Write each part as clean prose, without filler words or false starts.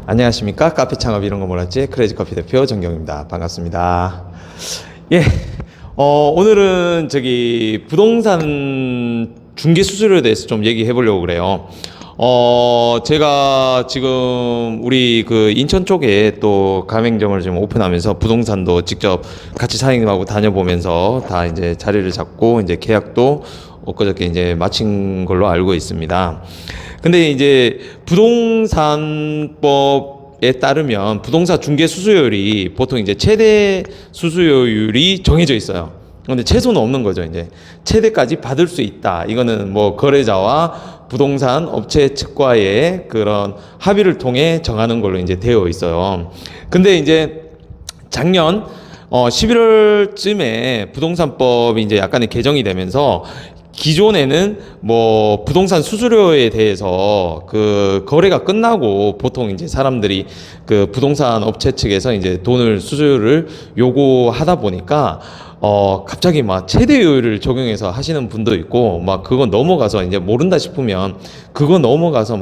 안녕하십니까. 카페 창업 이런 거 몰랐지 크레이지커피 대표 정경입니다. 반갑습니다. 예, 오늘은 부동산 중개 수수료에 대해서 좀 얘기해 보려고 그래요. 제가 지금 우리 인천 쪽에 또 가맹점을 지금 오픈하면서 부동산도 직접 같이 사장님하고 다녀보면서 다 이제 자리를 잡고 이제 계약도 엊그저께 이제 마친 걸로 알고 있습니다. 근데 이제 부동산법에 따르면 부동산 중개 수수료율이 보통 이제 최대 수수료율이 정해져 있어요. 근데 최소는 없는 거죠. 이제 최대까지 받을 수 있다. 이거는 뭐 거래자와 부동산 업체 측과의 그런 합의를 통해 정하는 걸로 이제 되어 있어요. 근데 이제 작년 11월쯤에 부동산법이 이제 약간의 개정이 되면서 기존에는 뭐 부동산 수수료에 대해서 거래가 끝나고 보통 이제 사람들이 부동산 업체 측에서 이제 수수료를 요구하다 보니까 갑자기 막 최대율을 적용해서 하시는 분도 있고, 막 그거 넘어가서 이제 모른다 싶으면 그거 넘어가서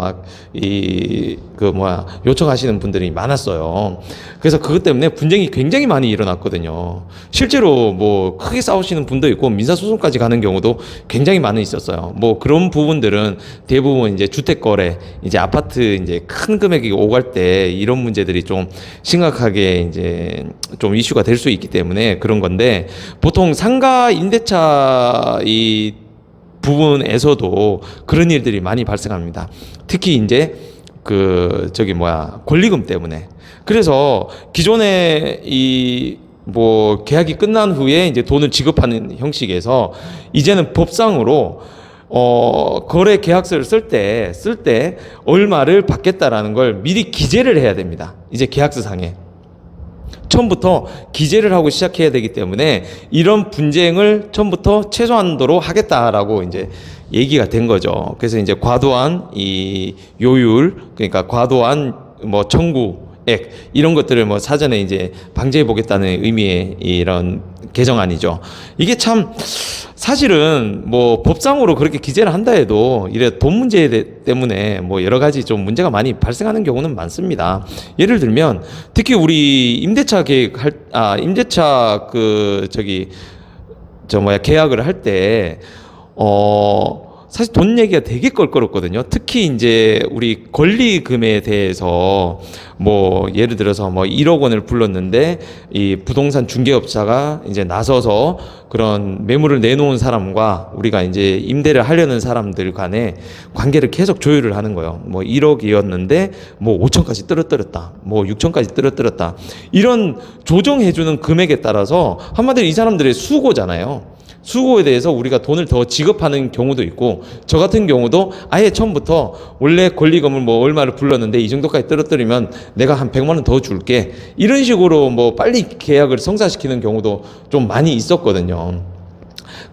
요청하시는 분들이 많았어요. 그래서 그것 때문에 분쟁이 굉장히 많이 일어났거든요. 실제로 뭐 크게 싸우시는 분도 있고 민사소송까지 가는 경우도 굉장히 많이 있었어요. 뭐 그런 부분들은 대부분 이제 주택거래, 이제 아파트 이제 큰 금액이 오갈 때 이런 문제들이 좀 심각하게 이제 좀 이슈가 될 수 있기 때문에 그런 건데, 보통 상가 임대차 이 부분에서도 그런 일들이 많이 발생합니다. 특히 이제 권리금 때문에. 그래서 기존에 계약이 끝난 후에 이제 돈을 지급하는 형식에서 이제는 법상으로 거래 계약서를 쓸 때 얼마를 받겠다라는 걸 미리 기재를 해야 됩니다. 이제 계약서 상에. 처음부터 기재를 하고 시작해야 되기 때문에 이런 분쟁을 처음부터 최소한도로 하겠다라고 이제 얘기가 된 거죠. 그래서 이제 과도한 이 요율, 그러니까 과도한 청구액 이런 것들을 사전에 이제 방지해 보겠다는 의미의 이런 개정안이죠. 이게 참 사실은 법상으로 그렇게 기재를 한다 해도 이래 돈 문제 때문에 여러 가지 좀 문제가 많이 발생하는 경우는 많습니다. 예를 들면 특히 우리 임대차 계약을 할 때 사실 돈 얘기가 되게 껄끄럽거든요. 특히 이제 우리 권리금에 대해서 예를 들어서 1억 원을 불렀는데 이 부동산 중개업자가 이제 나서서 그런 매물을 내놓은 사람과 우리가 이제 임대를 하려는 사람들 간에 관계를 계속 조율을 하는 거예요. 1억이었는데 5천까지 떨어뜨렸다. 6천까지 떨어뜨렸다. 이런 조정해주는 금액에 따라서 한마디로 이 사람들의 수고잖아요. 수고에 대해서 우리가 돈을 더 지급하는 경우도 있고, 저 같은 경우도 아예 처음부터 원래 권리금을 얼마를 불렀는데 이 정도까지 떨어뜨리면 내가 한 100만 원 더 줄게, 이런 식으로 빨리 계약을 성사시키는 경우도 좀 많이 있었거든요.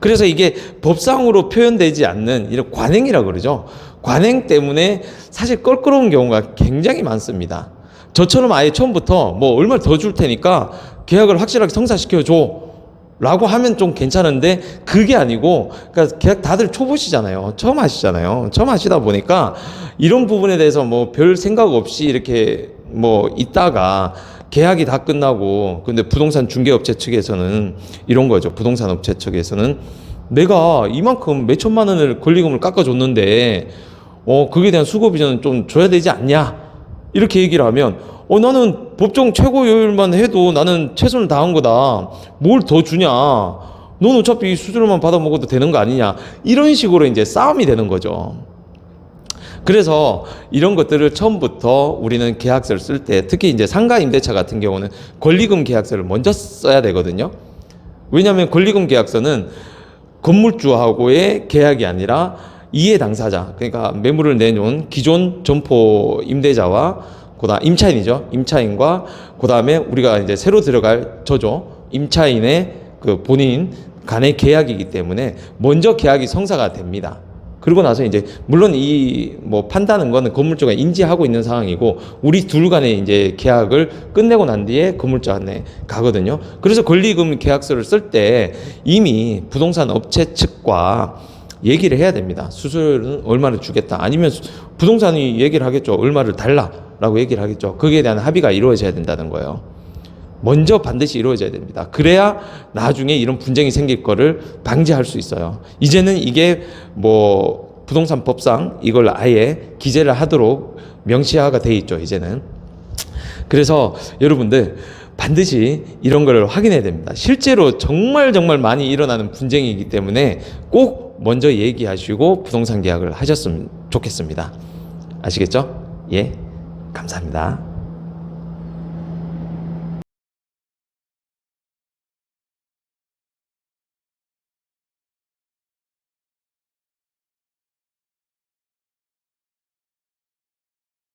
그래서 이게 법상으로 표현되지 않는 이런 관행이라고 그러죠. 관행 때문에 사실 껄끄러운 경우가 굉장히 많습니다. 저처럼 아예 처음부터 얼마를 더 줄 테니까 계약을 확실하게 성사시켜줘 라고 하면 좀 괜찮은데, 그게 아니고, 그러니까 계약 다들 초보시잖아요. 처음 하시잖아요. 처음 하시다 보니까 이런 부분에 대해서 별 생각 없이 이렇게 있다가 계약이 다 끝나고, 근데 부동산 중개업체 측에서는 이런 거죠. 부동산 업체 측에서는 내가 이만큼 몇 천만 원을 권리금을 깎아줬는데 그게 대한 수고 비전은 좀 줘야 되지 않냐, 이렇게 얘기를 하면 나는 법정 최고 요율만 해도 나는 최선을 다한 거다. 뭘 더 주냐? 넌 어차피 수수료만 받아 먹어도 되는 거 아니냐? 이런 식으로 이제 싸움이 되는 거죠. 그래서 이런 것들을 처음부터 우리는 계약서를 쓸 때, 특히 이제 상가 임대차 같은 경우는 권리금 계약서를 먼저 써야 되거든요. 왜냐하면 권리금 계약서는 건물주하고의 계약이 아니라 이해 당사자, 그러니까 매물을 내놓은 기존 점포 임대자와 그다음 임차인이죠. 임차인과 그다음에 우리가 이제 새로 들어갈 저죠. 임차인의 본인 간의 계약이기 때문에 먼저 계약이 성사가 됩니다. 그리고 나서 이제 물론 이 판다는 거는 건물주가 인지하고 있는 상황이고, 우리 둘 간의 이제 계약을 끝내고 난 뒤에 건물주한테 가거든요. 그래서 권리금 계약서를 쓸 때 이미 부동산 업체 측과 얘기를 해야 됩니다. 수수료는 얼마를 주겠다. 아니면 부동산이 얘기를 하겠죠. 얼마를 달라라고 얘기를 하겠죠. 거기에 대한 합의가 이루어져야 된다는 거예요. 먼저 반드시 이루어져야 됩니다. 그래야 나중에 이런 분쟁이 생길 거를 방지할 수 있어요. 이제는 이게 뭐 부동산 법상 이걸 아예 기재를 하도록 명시화가 돼 있죠. 이제는. 그래서 여러분들 반드시 이런 걸 확인해야 됩니다. 실제로 정말 많이 일어나는 분쟁이기 때문에 꼭 먼저 얘기하시고 부동산 계약을 하셨으면 좋겠습니다. 아시겠죠? 예, 감사합니다.